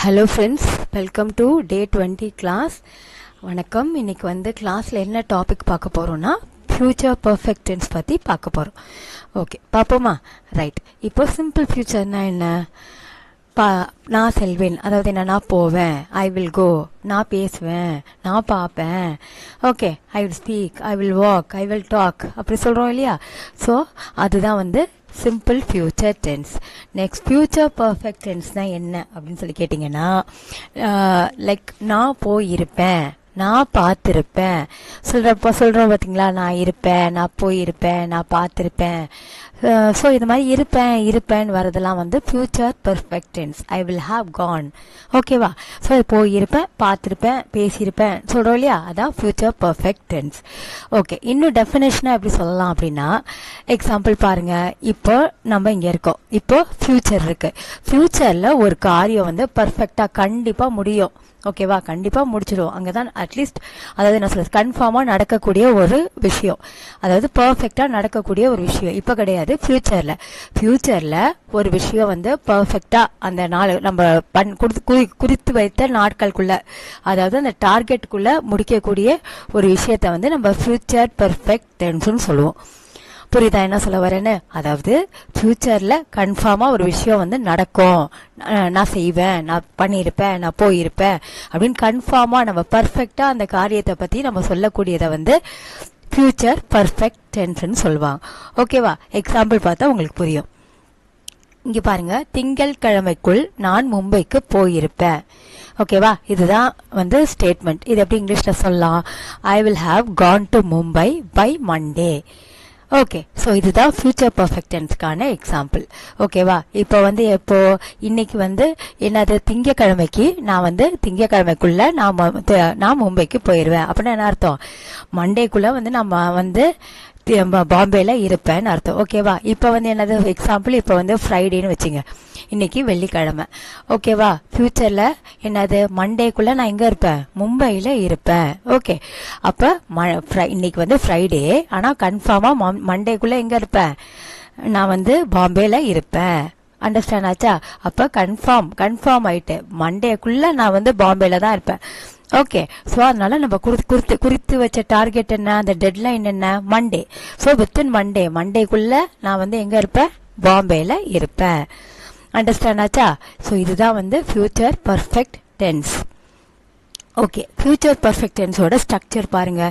Hello friends, welcome to day 20 class. வணக்கம். இன்னைக்கு வந்து கிளாஸில் என்ன டாபிக் பார்க்க போகிறோன்னா ஃப்யூச்சர் பர்ஃபெக்ட் டென்ஸ் பற்றி பார்க்க போகிறோம். ஓகே, பார்ப்போமா? ரைட். இப்போ சிம்பிள் ஃப்யூச்சர்னா என்ன? நான் செல்வேன், அதாவது என்ன, நான் போவேன், ஐ வில் கோ, நான் பேசுவேன், நான் பார்ப்பேன். Okay, I will speak, I will walk, I will talk, அப்படி சொல்கிறோம் இல்லையா? ஸோ அதுதான் வந்து simple future tense. Next future perfect டென்ஸ்னா என்ன அப்படின்னு சொல்லி கேட்டிங்கன்னா, லைக் நான் போயிருப்பேன், நான் பார்த்துருப்பேன், சொல்கிறோம் பார்த்தீங்களா? நான் இருப்பேன், நான் போயிருப்பேன், நான் பார்த்துருப்பேன். ஸோ இது மாதிரி இருப்பேன்னு வரதெல்லாம் வந்து future perfect tense. I will have gone. ஓகேவா? ஸோ போயிருப்பேன், பார்த்துருப்பேன், பேசியிருப்பேன் சொல்கிறோம் இல்லையா? அதான் ஃபியூச்சர் பர்ஃபெக்ட் டென்ஸ். ஓகே, இன்னும் டெஃபினேஷனாக எப்படி சொல்லலாம் அப்படின்னா, எக்ஸாம்பிள் பாருங்க. இப்போ நம்ம இங்கே இருக்கோம், இப்போ ஃபியூச்சர் இருக்கு. ஃபியூச்சரில் ஒரு காரியம் வந்து பர்ஃபெக்டாக கண்டிப்பாக முடியும். ஓகேவா? கண்டிப்பாக முடிச்சிடுவோம். அங்கே தான் அட்லீஸ்ட், அதாவது என்ன சொல்றது, கன்ஃபார்மாக நடக்கக்கூடிய ஒரு விஷயம், அதாவது பர்ஃபெக்டாக நடக்கக்கூடிய ஒரு விஷயம். இப்போ கிடையாது, ஃபியூச்சரில் ஒரு விஷயம் வந்து பர்ஃபெக்டாக அந்த நாள் நம்ம குறித்து வைத்த நாட்களுக்குள்ள, அதாவது அந்த டார்கெட்டுக்குள்ள முடிக்கக்கூடிய ஒரு விஷயத்த வந்து நம்ம ஃபியூச்சர் பர்ஃபெக்ட் டென்ஸ்னு சொல்லுவோம். புரியுதா என்ன சொல்ல வரேன்னு? அதாவது ஃபியூச்சர்ல கன்ஃபார்மா ஒரு விஷயம் வந்து நடக்கும், நான் செய்வேன், நான் பண்ணியிருப்பேன், நான் போயிருப்பேன் அப்படின்னு கன்ஃபார்மா நம்ம பர்ஃபெக்டா அந்த காரியத்தை பத்தி நம்ம சொல்லக்கூடியதை வந்து ஃபியூச்சர் பர்ஃபெக்ட் டென்ஸ்னு சொல்லுவாங்க. ஓகேவா? எக்ஸாம்பிள் பார்த்தா உங்களுக்கு புரியும். இங்க பாருங்க, திங்கட்கிழமைக்குள் நான் மும்பைக்கு போயிருப்பேன். ஓகேவா? இதுதான் வந்து ஸ்டேட்மெண்ட். இது எப்படி இங்கிலீஷ்ல சொல்லலாம்? I will have gone to Mumbai by Monday. Okay, so இதுதான் ஃபியூச்சர் பர்ஃபெக்ட் டென்ஸ்க்கான எக்ஸாம்பிள். ஓகேவா? இப்போ வந்து இன்னைக்கு வந்து என்னது, திங்கக்கிழமைக்கு நான் வந்து திங்கக்கிழமைக்குள்ள நான் மும்பைக்கு போயிடுவேன் அப்படின்னு என்ன அர்த்தம்? மண்டேக்குள்ள வந்து நம்ம வந்து பாம்பேல இருப்பேன்னு அர்த்தம். ஓகேவா? இப்போ வந்து என்னது எக்ஸாம்பிள், இப்போ வந்து ஃப்ரைடேன்னு வச்சுங்க, இன்னைக்கு வெள்ளிக்கிழமை. ஓகேவா? ஃபியூச்சர்ல என்னது, மண்டேக்குள்ள நான் எங்க இருப்பேன்? மும்பையில இருப்பேன். ஓகே, அப்ப இன்னைக்கு வந்து ஃப்ரைடே, ஆனா கன்ஃபார்மா மண்டேக்குள்ள எங்க இருப்பேன்? நான் வந்து பாம்பேல இருப்பேன். அண்டர்ஸ்டாண்ட் ஆச்சா? அப்ப கன்ஃபார்ம் ஆயிட்டு மண்டேக்குள்ள நான் வந்து பாம்பேல தான் இருப்பேன். ஓகே, ஸோ அதனால நம்ம குறித்து வச்ச டார்கெட் என்ன, அந்த டெட்லைன் என்ன, மண்டே. ஸோ வித்தின் மண்டேக்குள்ள நான் வந்து எங்க இருப்பேன்? பாம்பேல இருப்பேன். அண்டர்ஸ்டாண்ட் ஆச்சா? ஸோ இதுதான் வந்து future perfect tense. Okay, future perfect டென்ஸோட ஸ்ட்ரக்சர் பாருங்க.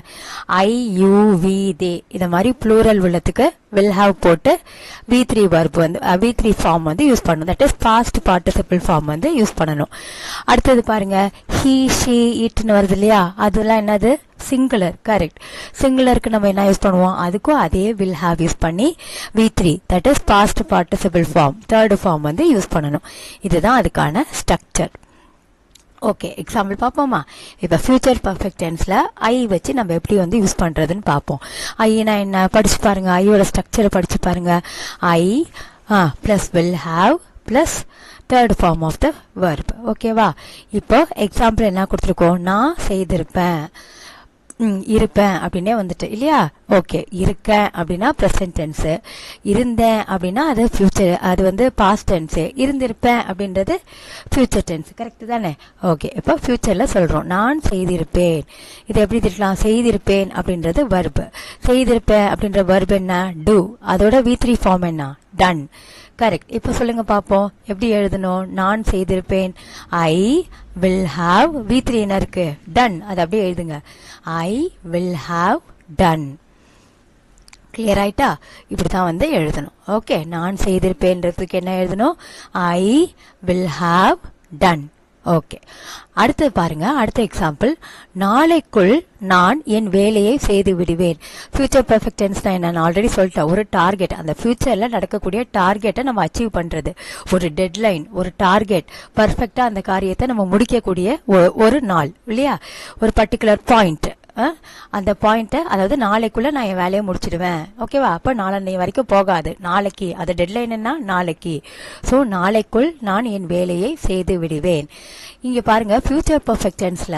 ஐ, யூ, வி, தே, இத மாதிரி ப்ளூரல் உள்ளதுக்கு வில் ஹாவ் போட்டு V3 verb வந்து V3 ஃபார்ம் வந்து யூஸ் பண்ணணும். That is past participle form வந்து யூஸ் பண்ணணும். அடுத்தது பாருங்க, ஹி, ஷி, இட்னு வருது இல்லையா? அதெல்லாம் என்னது? சிங்குலர். கரெக்ட். சிங்குலருக்கு நம்ம என்ன யூஸ் பண்ணுவோம்? அதுக்கும் அதே வில் ஹாவ் யூஸ் பண்ணி V3, that is past participle form, third form வந்து யூஸ் பண்ணணும். இதுதான் அதுக்கான ஸ்ட்ரக்சர். ஓகே, எக்ஸாம்பிள் பார்ப்போமா? இப்போ ஃபியூச்சர் பர்ஃபெக்ட் டென்ஸ்ல ஐ வச்சு நம்ம எப்படி வந்து யூஸ் பண்றதுன்னு பார்ப்போம். ஐனா என்ன படிச்சு பாருங்க, ஐயோட ஸ்ட்ரக்சரை படிச்சு பாருங்க. I plus will have plus third form of the verb. ஓகேவா? இப்போ எக்ஸாம்பிள் என்ன கொடுத்துருக்கோம்? நான் செய்திருப்பேன், இருப்பேன் அப்படின்னே வந்துட்டு இல்லையா? ஓகே, இருக்கேன் அப்படின்னா ப்ரெசன்ட் டென்ஸ், இருந்தேன் அப்படின்னா அது ஃபியூச்சர், அது வந்து பாஸ்ட் டென்ஸ், இருந்திருப்பேன் அப்படின்றது ஃபியூச்சர் டென்ஸ். கரெக்ட் தானே? ஓகே, இப்போ ஃபியூச்சர்ல சொல்றோம் நான் செய்திருப்பேன். இது எப்படி திட்டலாம்? செய்திருப்பேன் அப்படின்றது வெர்ப், செய்திருப்பேன் அப்படின்ற வெர்ப் என்ன? டூ. அதோட V3 ஃபார்ம் என்ன? டன். கரெக்ட். இப்போ சொல்லுங்க பாப்போம், எப்படி எழுதணும்? நான் செய்திருப்பேன், ஐ வில் ஹாவ், V3 என்ன இருக்கு? டன். அது அப்படியே எழுதுங்க, ஐ வில் ஹாவ் டன். கிளியர் ஆயிட்டா? இப்படிதான் வந்து எழுதணும். ஓகே, நான் செய்திருப்பேன்றதுக்கு என்ன எழுதணும்? ஐ வில் ஹாவ் டன். ஓகே, அடுத்து பாருங்க, அடுத்த எக்ஸாம்பிள், நாளைக்குள் நான் என் வேலையை செய்து விடுவேன். ஃபியூச்சர் பர்ஃபெக்ட் டென்ஸ்னா என்ன? நான் ஆல்ரெடி சொல்லிட்டேன், ஒரு டார்கெட், அந்த ஃபியூச்சர்ல நடக்கக்கூடிய டார்கெட்டை நம்ம அச்சீவ் பண்றது, ஒரு டெட்லைன், ஒரு டார்கெட், பர்ஃபெக்டா அந்த காரியத்தை நம்ம முடிக்கக்கூடிய ஒரு நாள் இல்லையா? ஒரு பர்டிகுலர் பாயிண்ட், அந்த பாயிண்ட்டை, அதாவது நாளைக்குள்ள நான் என் வேலையை முடிச்சிடுவேன். ஓகேவா? அப்போ நாளை வரைக்கும் போகாது, நாளைக்கு. அது டெட்லைன் என்ன? நாளைக்கு. ஸோ நாளைக்குள் நான் என் வேலையை செய்து விடுவேன். இங்கே பாருங்க, ஃபியூச்சர் பர்ஃபெக்ட் டென்ஸ்ல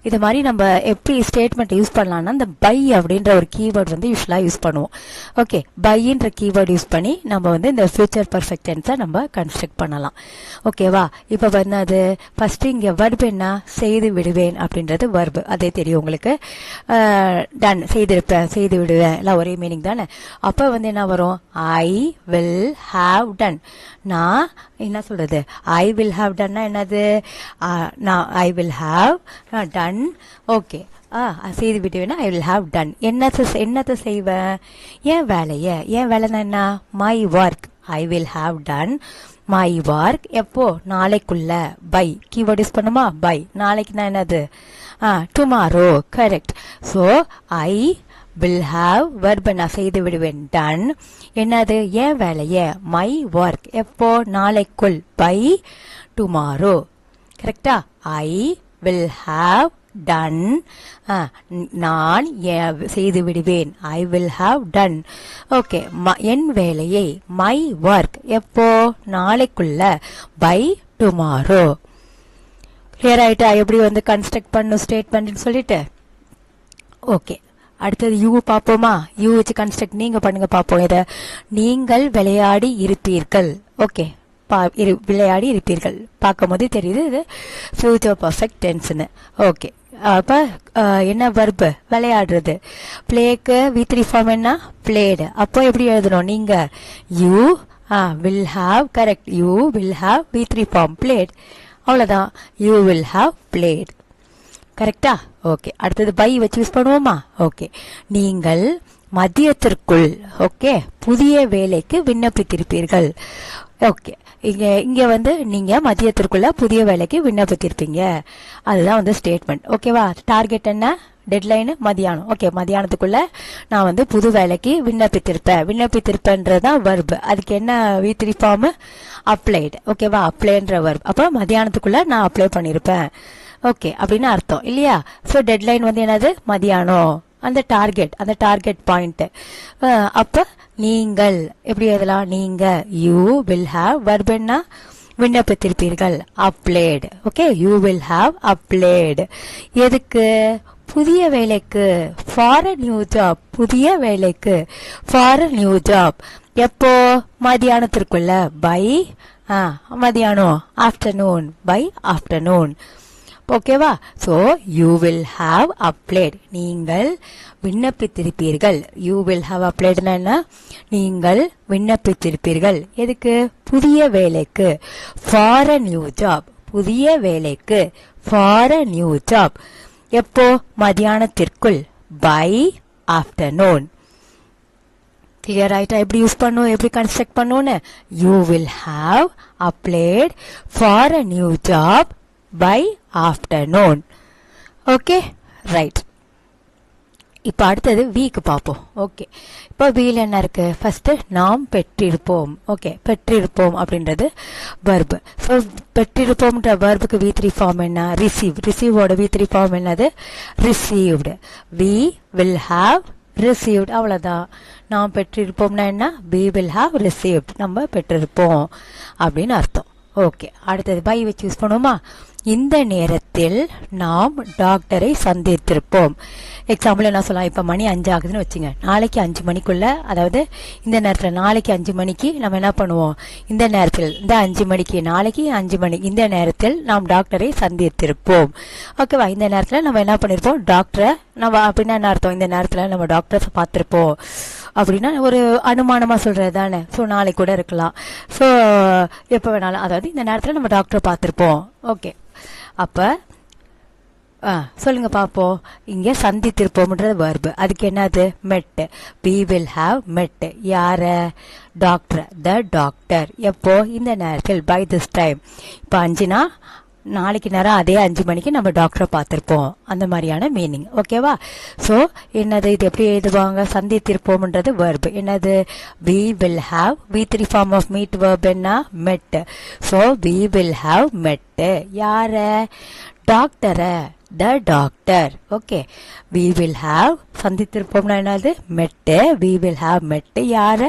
இது மாதிரி நம்ம எப்படி ஸ்டேட்மெண்ட் யூஸ் பண்ணலாம்னா, இந்த பை அப்படின்ற ஒரு கீவேர்ட் வந்து யூஸ்வலாக யூஸ் பண்ணுவோம். ஓகே, பைன்ற கீவேர்ட் யூஸ் பண்ணி நம்ம வந்து இந்த ஃபியூச்சர் பர்ஃபெக்ட் டென்ஸை நம்ம கன்ஸ்ட்ரக்ட் பண்ணலாம். ஓகேவா? இப்போ வந்து அது ஃபர்ஸ்ட் இங்கே வர்பு என்ன? செய்து விடுவேன் அப்படின்றது வர்பு. அதே தெரியும் உங்களுக்கு. டன், செய்திருப்பேன், செய்து விடுவேன், எல்லாம் ஒரே மீனிங் தானே. அப்போ வந்து என்ன வரும்? ஐ வில் ஹாவ் டன். நான் என்ன சொல்றது? ஐ வில் ஹாவ் டன்னா என்னது? நான் ஐ வில் ஹாவ் டன். ஓகே, செய்து விடுவேன்னா ஐ வில் ஹாவ் டன். என்னத்தை செய்வேன்? என் வேலையை. என் வேலைன்னா என்ன? My work. I will have done my work. எப்போ? நாளைக்குள்ள. பை கீவேர்ட் யூஸ் பண்ணுமா? பை. நாளைக்குன்னா என்னது? Tomorrow. Correct. So I will have verb நான் செய்து விடுவேன், done. என்னது? என் வேலையை, மை ஒர்க். எப்போ? நாளைக்குள். by tomorrow. கரெக்டா? I will have done. நான் செய்து விடுவேன், I will have done. Okay, என் வேலையை, மை ஒர்க். எப்போ? நாளைக்குள்ள. by tomorrow. கிளியர் ஆயிட்டா? எப்படி வந்து கன்ஸ்ட்ரக்ட் பண்ணும் ஸ்டேட்மெண்ட் சொல்லிட்டு? ஓகே, அடுத்தது யூ பார்ப்போமா? யூ வச்சு கன்ஸ்ட்ரக்ட் நீங்க பண்ணுங்க பார்ப்போம். இதை நீங்கள் விளையாடி இருப்பீர்கள். ஓகே, விளையாடி இருப்பீர்கள் பார்க்கும் போதே தெரியுது இது ஃபியூச்சர் பர்ஃபெக்ட் டென்ஸ்னு. ஓகே, அப்போ என்ன வர்பு? விளையாடுறது. பிளேக்கு V3 ஃபார்ம் என்ன? பிளேடு. அப்போ எப்படி எழுதணும்? நீங்க you will have. Correct, you will have V3 form played. அவ்வளோதான், யூ வில் ஹாவ் பிளேட். கரெக்டா? ஓகே, அடுத்தது பை வச்சு யூஸ் பண்ணுவோமா? ஓகே, நீங்கள் மதியத்திற்குள் ஓகே புதிய வேலைக்கு விண்ணப்பித்திருப்பீர்கள். ஓகே, இங்க வந்து நீங்க மதியத்திற்குள்ள புதிய வேலைக்கு விண்ணப்பித்திருப்பீங்க. அதுதான் வந்து ஸ்டேட்மெண்ட். ஓகேவா? டார்கெட் என்ன? டெட்லைனு மதியானம். ஓகே, மதியானத்துக்குள்ள நான் வந்து புது வேலைக்கு விண்ணப்பித்திருப்பேன். விண்ணப்பித்திருப்பேன்றதான் வர்பு. அதுக்கு என்ன V3 ஃபார்ம்? அப்ளைடு. ஓகேவா? அப்ளைன்ற வர்பு. அப்போ மதியானத்துக்குள்ள நான் அப்ளை பண்ணியிருப்பேன். ஓகே, அப்படின்னு அர்த்தம் இல்லையா? ஸோ டெட்லைன் வந்து என்னது? மதியானம். அந்த டார்கெட் பாயிண்ட். அப்ப நீங்கள் எப்படி எழுதலாம்? நீங்க யூ வில் ஹாவ். வர்பு என்ன? விண்ணப்பித்திருப்பீர்கள், applied. Okay, you will have applied. எதுக்கு? புதிய வேலைக்கு. For a new job. புதிய வேலைக்கு, ஃபார் அ நியூ ஜாப். எப்போ? மதியானத்திற்குள்ள. பை மதியானம். ஆஃப்டர்நூன். By afternoon. ஓகேவா? So you will have applied. நீங்கள் விண்ணப்பித்திருப்பீர்கள். யூ வில் ஹாவ் அப்ளைட்னா என்ன? நீங்கள் விண்ணப்பித்திருப்பீர்கள். எதுக்கு? புதிய வேலைக்கு. For a new job. புதிய வேலைக்கு, ஃபார் அ நியூ ஜாப். எப்போ? மதியானத்திற்குள். By afternoon. கிளியர் ஆயிட்டா? எப்படி யூஸ் பண்ணும், எப்படி கன்ஸ்ட்ரக்ட் பண்ணுன்னு? You will have applied for a new job by afternoon. Okay, right. இப்போ அடுத்தது வீக்கு பார்ப்போம். ஓகே, இப்போ வீல என்ன இருக்கு? ஃபர்ஸ்ட் நாம் பெற்றிருப்போம். ஓகே, பெற்றிருப்போம் அப்படின்றது வர்பு. ஸோ பெற்றிருப்போம்ன்ற வர்புக்கு V3 ஃபார்ம் என்ன? ரிசீவ். ரிசீவோட V3 ஃபார்ம் என்னது? Received. We will have received. அவ்வளோதான். நாம் பெற்றிருப்போம்னா என்ன? We will have received. நம்ம பெற்றிருப்போம் அப்படின்னு அர்த்தம். ஓகே, அடுத்தது பை வச்சு யூஸ் பண்ணுவோமா? இந்த நேரத்தில் நாம் டாக்டரை சந்தித்திருப்போம். எக்ஸாம்பிள் என்ன சொல்லலாம்? இப்போ மணி 5 ஆகுதுன்னு வச்சுங்க. நாளைக்கு 5 மணிக்குள்ள, அதாவது இந்த நேரத்தில், நாளைக்கு 5 மணிக்கு நம்ம என்ன பண்ணுவோம்? இந்த நேரத்தில், இந்த 5 மணிக்கு, நாளைக்கு 5 மணி, இந்த நேரத்தில் நாம் டாக்டரை சந்தித்திருப்போம். ஓகேவா? இந்த நேரத்தில் நம்ம என்ன பண்ணிருப்போம்? டாக்டரை நம்ம. அப்படின்னா என்ன அர்த்தம்? இந்த நேரத்தில் நம்ம டாக்டரை பார்த்திருப்போம் அப்படின்னா ஒரு அனுமானமா சொல்றது தானே. ஸோ நாளைக்கு கூட இருக்கலாம். ஸோ எப்போ வேணாலும், அதாவது இந்த நேரத்தில் நம்ம டாக்டரை பார்த்திருப்போம். ஓகே, அப்ப சொல்லுங்க பாப்போம். இங்க சந்தித்திருப்போம்ன்றது வர்பு. அதுக்கு என்னது? மெட். we will have met. யார? டாக்டர். the doctor. எப்போ? இந்த நேரத்தில். by this time. இப்போ 5னா நாளைக்கு நேரம் அதே 5 மணிக்கு நம்ம டாக்டரை பார்த்திருப்போம். அந்த மாதிரியான மீனிங். ஓகேவா? ஸோ என்னது? இது எப்படி எழுதுவாங்க? சந்தித்திருப்போம்ன்றது வர்பு. என்னது? we will have. V3 form of meet verb என்ன? met. So we will have met. யார? டாக்டரை. the doctor. Okay, we will have சந்தித்திருப்போம்னா என்னது met. We will have met யார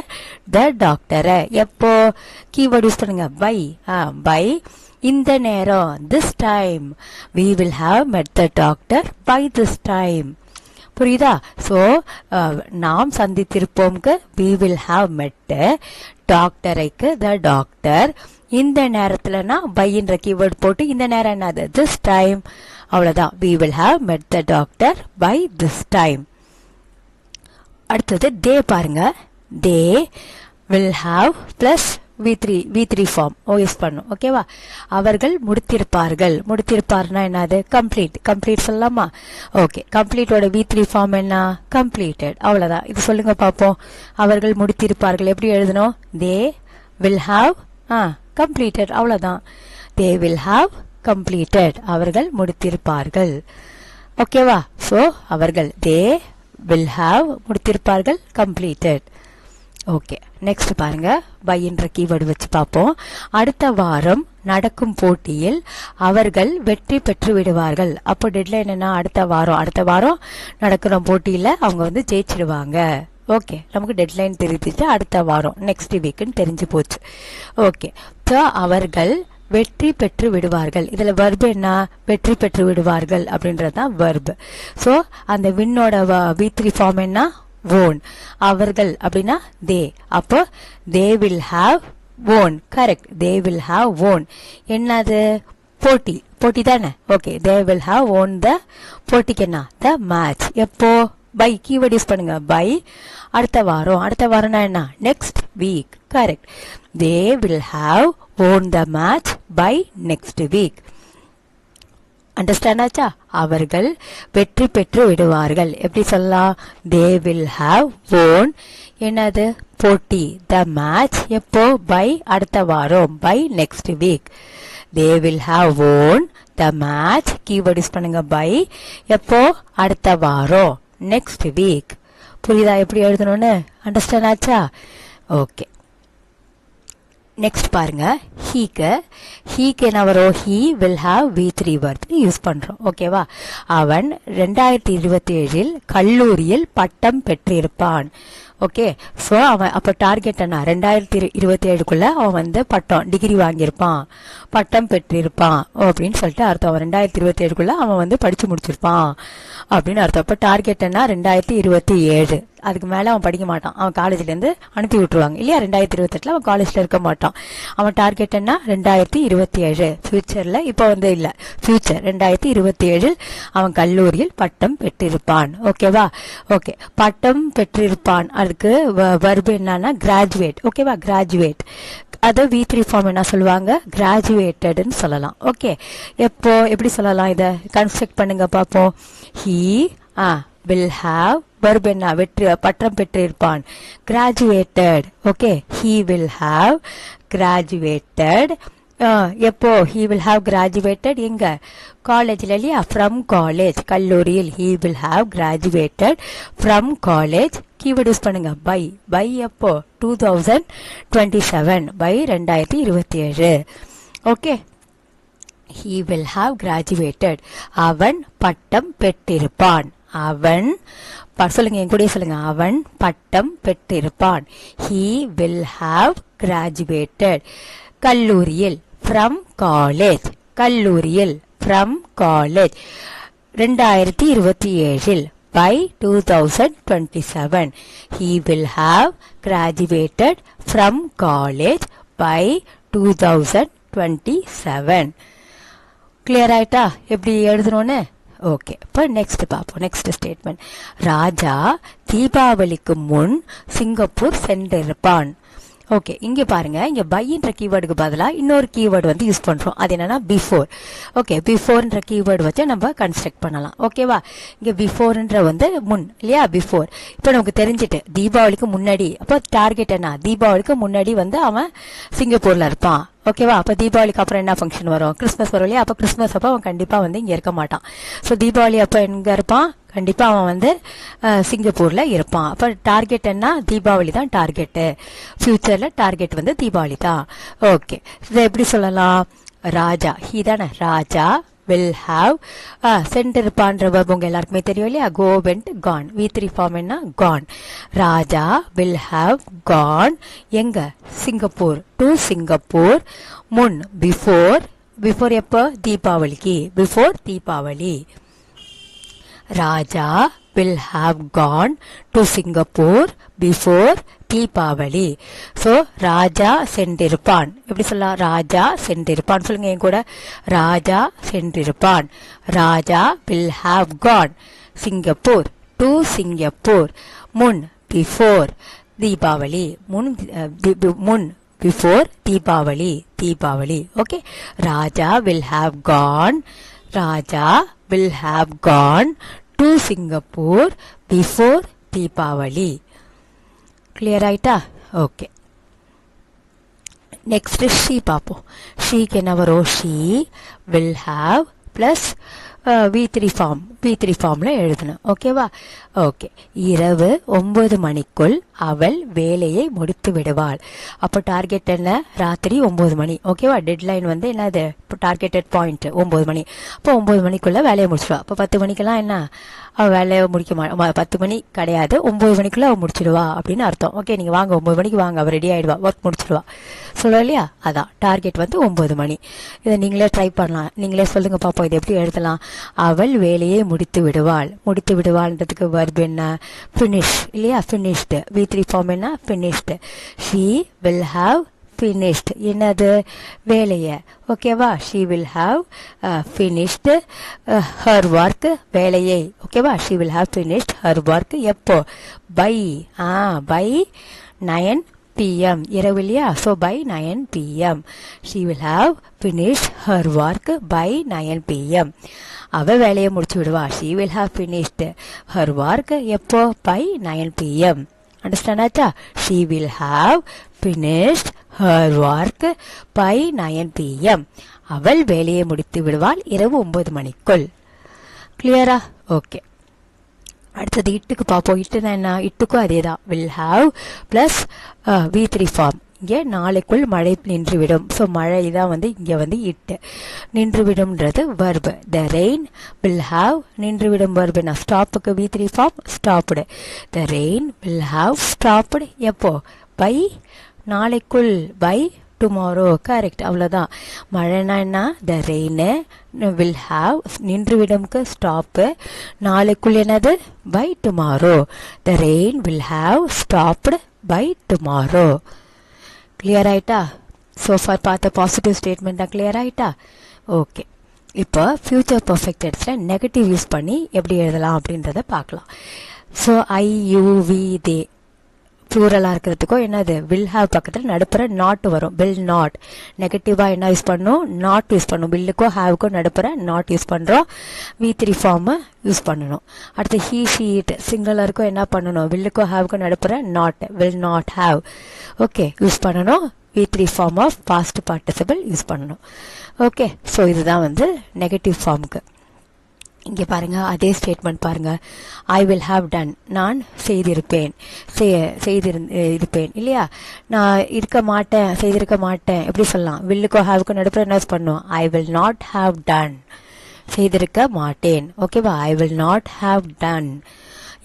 the doctor. எப்போ keyword யூஸ் பண்ணுங்க by. By இந்த நேரம் this time. We will have met the doctor by this time. புரியுதா? So நாம் சந்தித்திருப்போம்க்கு we will have met, டாக்டரைக்கு the doctor. இந்த நேரத்துலனா பைன்ற keyword போட்டு இந்த நேரம் என்னது this time. அவ்வளவுதான், we will have met the doctor by this time. அடுத்தது they பாருங்க, they will have plus V3 form use பண்ணும். ஓகேவா? அவர்கள் முடித்திருப்பார்கள். முடித்திருப்பார்னா என்னது கம்ப்ளீட் சொல்லலாமா? ஓகே, கம்ப்ளீட்டோட V3 ஃபார்ம் என்ன கம்ப்ளீட்டட். அவ்வளவுதான். இது சொல்லுங்க பாப்போம். அவர்கள் முடித்திருப்பார்கள் எப்படி எழுதணும்? they will have completed. அவ்வளவுதான், they will have completed. அவர்கள் முடித்திருப்பார்கள். ஓகேவா? சோ அவர்கள் they will have முடித்திருப்பார்கள் completed. Okay, next பாருங்க, பை என்ற கீவேர்டு வச்சு பார்ப்போம். அடுத்த வாரம் நடக்கும் போட்டியில் அவர்கள் வெற்றி பெற்று விடுவார்கள். அப்போ டெட்லைன் என்ன? அடுத்த வாரம் நடக்கிற போட்டியில அவங்க வந்து ஜெயிச்சிடுவாங்க. ஓகே, நமக்கு டெட்லைன் தெரிஞ்சிட்டு அடுத்த வாரம் நெக்ஸ்ட் வீக்னு தெரிஞ்சு போச்சு. ஓகே, ஸோ அவர்கள் வெற்றி பெற்று விடுவார்கள். இதுல வெர்பு என்ன? வெற்றி பெற்று விடுவார்கள் அப்படின்றதுதான் வெர்பு. ஸோ அந்த வின்னோட V3 ஃபார்ம் என்ன? won. அவர்கள் அப்படின்னா they. அப்போ they will have won. Correct, they will have won. என்னது? போட்டி தானே? Okay, they will have won the போட்டிக்கு என்ன? the match. எப்போ? பை கீவேர்ட் யூஸ் பண்ணுங்க. பை அடுத்த வாரம்னா என்ன? next week. Correct, they will have won the match by next week. Understand ஆச்சா? அவர்கள் வெற்றி பெற்று விடுவார்கள். எப்படி சொல்லலாம்? they will have won என்னது? போட்டி the match. எப்போ? by அடுத்த வாரம், by next week. they will have won the match. Keyword use பண்ணுங்க by. எப்போ? அடுத்த வாரம் next week. புரியுதா எப்படி எழுதணும்னு? அண்டர்ஸ்டாண்ட் ஆச்சா? ஓகே, நெக்ஸ்ட் பாருங்க, ஹீக்கு என்ன வரும்? he will have V3 verb use பண்றோம். ஓகேவா? அவன் 2027 கல்லூரியில் பட்டம் பெற்றிருப்பான். ஓகே, ஸோ அவன் அப்போ டார்கெட் என்ன? 2027க்குள்ள அவன் வந்து டிகிரி வாங்கியிருப்பான், பட்டம் பெற்றிருப்பான் அப்படின்னு சொல்லிட்டு அர்த்தம். அவன் 2027க்குள்ள அவன் வந்து படிச்சு முடிச்சிருப்பான் அப்படின்னு அர்த்தம். அப்போ டார்கெட் என்ன? 2027. அதுக்கு மேல அவன் படிக்க மாட்டான், அவன் காலேஜ்ல இருந்து அனுப்பி விட்டுருவாங்க இல்லையா? 2028 அவன் காலேஜ்ல இருக்க மாட்டான். அவன் டார்கெட் என்ன? 2027. ஃபியூச்சர்ல இப்போ வந்து இல்ல, ஃபியூச்சர் 2027 அவன் கல்லூரியில் பட்டம் பெற்றிருப்பான். ஓகேவா? ஓகே, பட்டம் பெற்றிருப்பான். அதுக்கு வர்பு என்னன்னா கிராஜுவேட். ஓகேவா? கிராஜுவேட். அது V3 ஃபார்ம் என்ன சொல்லுவாங்க? கிராஜுவேட்டட்னு சொல்லலாம். ஓகே, எப்போ எப்படி சொல்லலாம்? இதை கன்ஸ்ட்ரக்ட் பண்ணுங்க பாப்போம். he will have verb என்ன? பட்டம் பெற்றிருப்பான், graduated. Okay, he will have graduated. எப்போ? he will have graduated எங்க? காலேஜ்ல இல்லையா? from college, கல்லூரியில் he will have graduated from college. Keyword use பண்ணுங்க by எப்போ? 2027, by 2027. Okay, he will have graduated. அவன் பட்டம் பெற்றிருப்பான். அவன் சொல்லுங்க, என் கூட சொல்லுங்க. அவன் பட்டம் பெற்றிருப்பான். he will have graduated. கல்லூரியில் from college. கல்லூரியில் from college 2027 by 2027. he will have graduated from college by 2027. Clear ஆயிட்டா எப்படி எழுதணும்னு? ஓகே, இப்போ நெக்ஸ்ட் பார்ப்போம். நெக்ஸ்ட் ஸ்டேட்மெண்ட், ராஜா தீபாவளிக்கு முன் சிங்கப்பூர் சென்றிருப்பான். ஓகே, இங்க பாருங்க, இங்க பைன்ற கீவேர்டுக்கு பதிலா இன்னொரு கீவேர்டு வந்து யூஸ் பண்றோம். அது என்னன்னா பிஃபோர். ஓகே, பிஃபோர்ன்ற கீவேர்டு வச்சு நம்ம கன்ஸ்ட்ரக்ட் பண்ணலாம். ஓகேவா? இங்க பிஃபோர்ன்ற வந்து முன் இல்லையா? பிஃபோர். இப்போ நமக்கு தெரிஞ்சிட்டு தீபாவளிக்கு முன்னாடி. அப்போ டார்கெட் என்ன? தீபாவளிக்கு முன்னாடி வந்து அவன் சிங்கப்பூர்ல இருப்பான். ஓகேவா? அப்ப தீபாவளிக்கு அப்புறம் என்ன ஃபங்க்ஷன் வரும்? கிறிஸ்மஸ் வரும் இல்லையா? அப்ப கிறிஸ்மஸ் அப்ப அவன் கண்டிப்பா வந்து இங்க இருக்க மாட்டான். ஸோ தீபாவளி அப்ப எங்க இருப்பான்? கண்டிப்பா அவன் வந்து சிங்கப்பூர்ல இருப்பான். அப்ப டார்கெட் என்ன? தீபாவளி தான் டார்கெட். ஃபியூச்சர்ல டார்கெட் வந்து தீபாவளி தான். ஓகே, இதை எப்படி சொல்லலாம்? ராஜா, ஹீ தானே? ராஜா will have சென்றிருப்பான்ற verb உங்க எல்லாருக்குமே தெரியும் இல்லையா, go went gone. V3 form என்ன, gone. Raja will have gone எங்க, சிங்கப்பூர், to சிங்கப்பூர். முன் before எப்ப, தீபாவளிக்கு, before Deepavali. Raja will have gone to Singapore before Deepavali. So Raja சென்றிருப்பான், எப்படி சொல்லலாம், ராஜா சென்றிருப்பான். சொல்லுங்க என் கூட, ராஜா சென்றிருப்பான். Raja will have gone Singapore to Singapore. முன் before தீபாவளி, முன் before Deepavali. Okay, Raja will have gone to Singapore before Deepavali. Clear ஆயிட்டா? ஓகே, நெக்ஸ்ட் ஷீ பார்ப்போம். ஷீக்கு என்ன வரும், she will have plus V3 ஃபார்ம்ல எழுதணும். ஓகேவா? ஓகே, இரவு 9 மணிக்குள் அவள் வேலையை முடித்து விடுவாள். அப்போ டார்கெட் என்ன, ராத்திரி 9 மணி. ஓகேவா? டெட்லைன் வந்து என்னது, டார்கெட்டட் பாயிண்ட் 9 மணி. அப்போ 9 மணிக்குள்ள வேலையை முடிச்சிடுவா. அப்போ 10 மணிக்கெல்லாம் என்ன, அவள் வேலையை முடிக்க 10 மணி கிடையாது, 9 மணிக்குள்ள அவள் முடிச்சிடுவா அப்படின்னு அர்த்தம். ஓகே, நீங்க வாங்க 9 மணிக்கு வாங்க, அவள் ரெடி ஆயிடுவா, ஒர்க் முடிச்சிடுவா. சொல்லுவா இல்லையா, அதான் டார்கெட் வந்து 9 மணி. இதை நீங்களே ட்ரை பண்ணலாம், நீங்களே சொல்லுங்க பாப்போம், இதை எப்படி எழுதலாம். அவள் வேலையை முடித்து விடுவாள்ன்றதுக்கு verb என்ன, finish இல்லையா, finished. V3 ஃபார்ம் என்ன, finished. she will have finished என்னது, வேலையை. ஓகேவா? she will have finished her work வேலையை. ஓகேவா? she will have finished her work எப்போ, by 9 PM இரவு இல்லையா, so by 9 PM she will have finished her work by 9 PM. அவ வேலையை முடிச்சு விடுவா, she will have finished her work எப்போ, by 9 PM. அண்டர்ஸ்டாண்ட் ஆச்சா? she will have finished her work by 9 PM. அவள் வேலையை முடித்து விடுவாள் இரவு 9 மணிக்குள். கிளியரா? ஓகே, அடுத்தது இட்டுக்கு பார்ப்போம். இட்டுனா என்ன, இட்டுக்கும் அதே தான், will have plus V3 form. இங்கே நாளைக்குள் மழை நின்றுவிடும். ஸோ மழை தான் வந்து இங்கே வந்து இட்டு. நின்றுவிடும்ன்றது verb. the rain will have நின்றுவிடும் verb என்ன, ஸ்டாப்புக்கு V3 form stopped. the rain will have stopped எப்போ, by நாளைக்குள், by tomorrow. கரெக்ட், அவ்வளோதான். மழைனா என்ன, the rain will have நின்றுவிடும்க்கு ஸ்டாப்பு, நாளைக்குள் என்னது, by tomorrow. the rain will have stopped by tomorrow. Clear ஆயிட்டா? so far பார்த்த பாசிட்டிவ் ஸ்டேட்மெண்ட் தான். கிளியர் ஆயிட்டா? ஓகே, இப்போ ஃபியூச்சர் பர்ஃபெக்ட் டென்ஸ்ல நெகட்டிவ் யூஸ் பண்ணி எப்படி எழுதலாம் அப்படின்றத பார்க்கலாம். So I, you, we, they ப்ளூரலாக இருக்கிறதுக்கும் என்னது, will have பக்கத்தில் நடுப்புற நாட் வரும், will not. நெகட்டிவாக என்ன யூஸ் பண்ணும், நாட் யூஸ் பண்ணும். வில்லுக்கும் ஹாவுக்கும் நடுப்புற நாட் யூஸ் பண்ணுறோம், V3 ஃபார்மை யூஸ் பண்ணணும். அடுத்து he, she, it சிங்குலருக்கும் என்ன பண்ணணும், வில்லுக்கும் ஹாவுக்கும் நடுப்புற not, will not have. Okay, use பண்ணணும். V3 form of past participle use பண்ணணும். ஓகே, ஸோ இதுதான் வந்து நெகட்டிவ் ஃபார்முக்கு. இங்கே பாருங்க, அதே ஸ்டேட்மெண்ட் பாருங்க. ஐ வில் ஹாவ் டன், நான் செய்திருப்பேன், இருப்பேன் இல்லையா. நான் செய்திருக்க மாட்டேன் எப்படி சொல்லலாம், வில்லுக்கோ ஹாவுக்கோ நடுப்புற என்ன பண்ணும், I will not have done, செய்திருக்க மாட்டேன். ஓகேவா? I will not have done.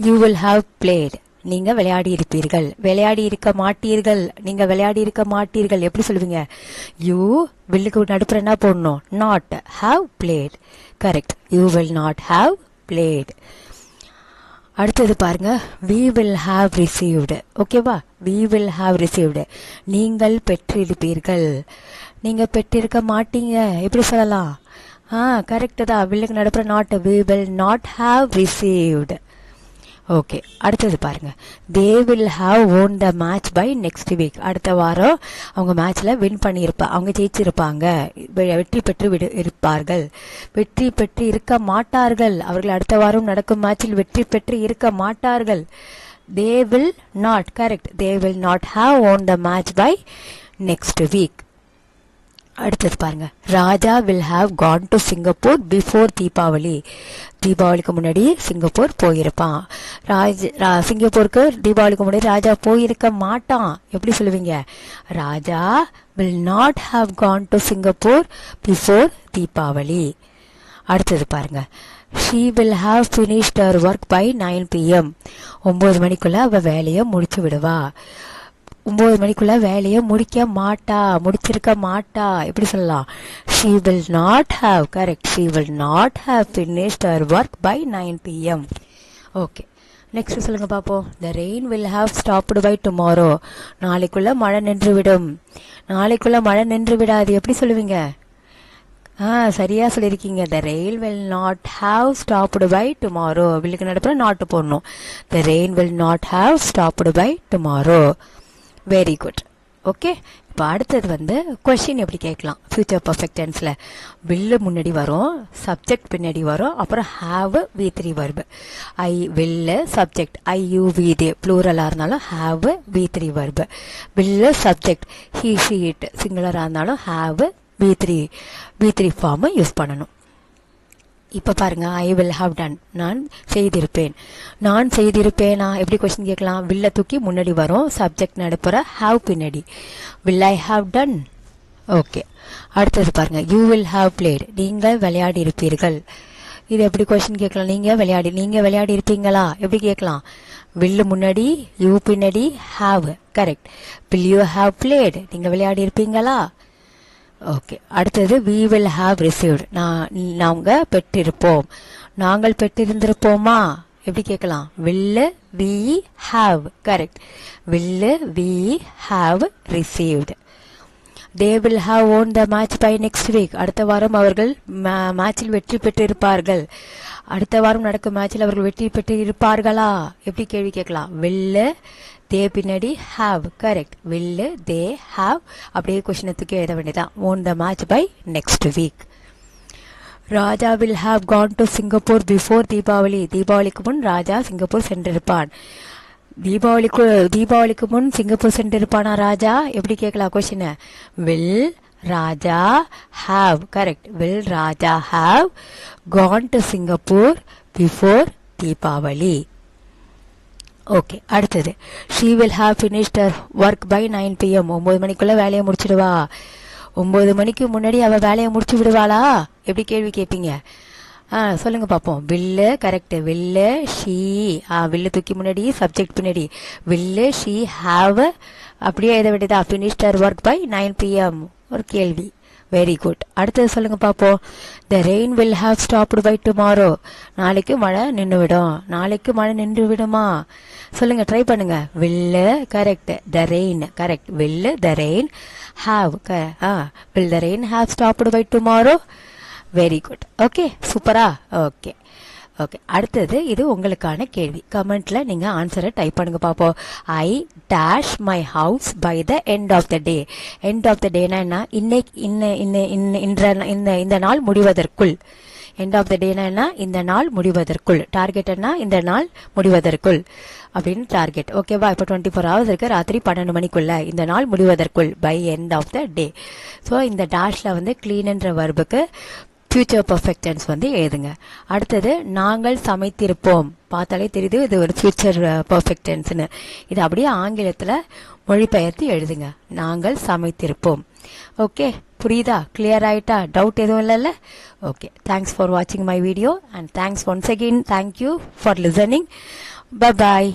You will have plate, நீங்க விளையாடி இருப்பீர்கள். விளையாடி இருக்க மாட்டீர்கள், நீங்க விளையாடி இருக்க மாட்டீர்கள் எப்படி சொல்லுவீங்க, யூ வில்லுக்கு நடுப்புற என்ன போடணும், not, have plate. Correct, you will not have plate. அடுத்தது பாருங்க, we will have received. ஓகேவா? we will have received, நீங்கள் பெற்றிருப்பீர்கள். நீங்க பெற்றிருக்க மாட்டீங்க எப்படி சொல்லலாம், கரெக்ட் தான், வில்லுக்கு நடுப்புற not, we will not have received. Okay, அடுத்தது பாருங்க, they will have won the match by next week. அடுத்த வாரம் அவங்க மேட்ச்ல வின் பண்ணியிருப்பாங்க, அவங்க ஜெயிச்சிருப்பாங்க, வெற்றி பெற்று இருப்பார்கள். வெற்றி பெற்று இருக்க மாட்டார்கள், அவர்கள் அடுத்த வாரம் நடக்கும் மேட்சில் வெற்றி பெற்று இருக்க மாட்டார்கள். they will not, correct, they will not have won the match by next week. அடுத்தது பாருங்க, ராஜா will have gone to Singapore before Deepavali. தீபாவளிக்கு முன்னாடி சிங்கப்பூர் போயிருப்பான். சிங்கப்பூருக்கு தீபாவளிக்கு முன்னாடி ராஜா போயிருக்க மாட்டான் எப்படி சொல்லுவீங்க, ராஜா will not have gone to Singapore before Deepavali. அடுத்தது பாருங்க, she will have finished her work by 9 pm. 9 மணிக்குள்ள அவ வேலையை முடிச்சு விடுவா. 9 மணிக்குள்ள வேலையை முடிச்சிருக்க மாட்டா. எப்படி சொல்லலாம்? she will not have, correct, she will not have finished her work by 9 pm. Okay, next சொல்லுங்க பாப்போம். the rain will have stopped by tomorrow. நாளைக்குள்ள மழை நின்று விடும். நாளைக்குள்ள மழை நின்று விடாது. எப்படி சொல்லுவீங்க? சரியா சொல்லியிருக்கீங்க. the rain will not have stopped by tomorrow. வில்லுக்கு நடப்புற நாட்டு போடணும். the rain will not have stopped by tomorrow. Very good. Okay, இப்போ அடுத்தது வந்து கொஸ்டின் எப்படி கேட்கலாம் ஃபியூச்சர் பர்ஃபெக்ட் டென்ஸில். வில்லு முன்னாடி வரும், சப்ஜெக்ட் பின்னாடி வரும், அப்புறம் have V3 verb. I will subject, I you we they ப்ளூரலாக இருந்தாலும் have V3 verb. Will subject, he she it சிங்குலராக இருந்தாலும் ஹாவ் V3 ஃபார்மை யூஸ் பண்ணணும். இப்போ பாருங்க, ஐ வில் ஹாவ் டன், நான் செய்திருப்பேன். நான் செய்திருப்பேனா எப்படி கொஸ்டின் கேட்கலாம்? வில்ல தூக்கி முன்னாடி வரும், சப்ஜெக்ட் நடுப்புற, ஹாவ் பின்னாடி. Will I have done? Okay, அடுத்தது பாருங்க, யூ வில் ஹாவ் பிளேட், நீங்கள் விளையாடி இருப்பீர்கள். இது எப்படி கொஸ்டின் கேட்கலாம்? நீங்க விளையாடி இருப்பீங்களா எப்படி கேட்கலாம்? வில்லு முன்னாடி, யூ பின்னாடி, have. Correct. Will you have plate, நீங்க விளையாடி இருப்பீங்களா? ஓகே, அடுத்தது we will have received, நாங்கள் பெற்றிருப்போம். நாங்கள் பெற்றிருந்திருப்போமா எப்படி கேட்கலாம்? will we have, correct. will we have received. they will have won the match by next week. அடுத்த வாரம் அவர்கள் மேட்சில் வெற்றி பெற்றிருப்பார்கள். அடுத்த வாரம் நடக்கும் மேட்சில் அவர்கள் வெற்றி பெற்று இருப்பார்களா எப்படி கேள்வி கேட்கலாம்? will they பின்னாடி have, correct. will they have அப்படியே கொஸ்டினத்துக்கு எழுத வேண்டியதான். won the match by next week. Raja will have gone to Singapore before Deepavali. தீபாவளிக்கு முன் ராஜா சிங்கப்பூர் சென்றிருப்பான். தீபாவளிக்கு முன் சிங்கப்பூர் சென்றிருப்பானா ராஜா எப்படி கேட்கலாம் question? will Raja have, correct. will Raja have gone to Singapore before Deepavali. Okay, அடுத்தது she will have finished her work by 9 pm. 9 மணிக்குள்ள வேலையை முடிச்சிடுவா. 9 மணிக்கு முன்னாடி அவ வேலையை முடிச்சு விடுவாளா எப்படி கேள்வி கேட்பீங்க? சொல்லுங்க பாப்போம். வில்லு, கரெக்ட். வில்லு ஷீ, வில்லு தூக்கி முன்னாடி, சப்ஜெக்ட் பின்னாடி. வில்லு ஷீ ஹாவ் அப்படியே எழுத வேண்டியதா. finished her work by 9 pm. ஒரு கேள்வி. Very good. அடுத்தது சொல்லுங்க பாப்போம். the rain will have stopped by tomorrow. நாளைக்கு மழை நின்று விடும். நாளைக்கு மழை நின்று விடுமா சொல்லுங்க, ட்ரை பண்ணுங்க. will, correct. the rain, correct. will the rain have, will the rain have stopped by tomorrow? Very good. Okay, சூப்பரா. ஓகே ஓகே, அடுத்தது இது உங்களுக்கான கேள்வி. கமெண்ட்ல நீங்க ஆன்சரை டைப் பண்ணுங்க பாப்போம். I dash my house by the end of the day. End of the டேனா என்ன? இந்த நாள் முடிவதற்குள். எண்ட் ஆஃப் த டேனா என்ன? இந்த நாள் முடிவதற்குள். டார்கெட் என்ன? இந்த நாள் முடிவதற்குள் அப்படின்னு டார்கெட். ஓகேவா? இப்போ 24 hours இருக்கு. ராத்திரி 12 மணிக்குள்ள, இந்த நாள் முடிவதற்குள், by end of the day. So இந்த டேஷ்ல வந்து கிளீன்ன்ற வர்புக்கு ஃபியூச்சர் பர்ஃபெக்ட் டென்ஸ் வந்து எழுதுங்க. அடுத்தது நாங்கள் சமைத்திருப்போம். பார்த்தாலே தெரியுது இது ஒரு ஃபியூச்சர் பர்ஃபெக்ட் டென்ஸ்னு. இது அப்படியே ஆங்கிலத்தில் மொழிபெயர்த்து எழுதுங்க. நாங்கள் சமைத்திருப்போம். ஓகே, புரியுதா? கிளியர் ஆயிட்டா? டவுட் எதுவும் இல்லைல்ல? ஓகே, தேங்க்ஸ் ஃபார் வாட்சிங் my video and thanks once again. Thank you for listening. Bye bye.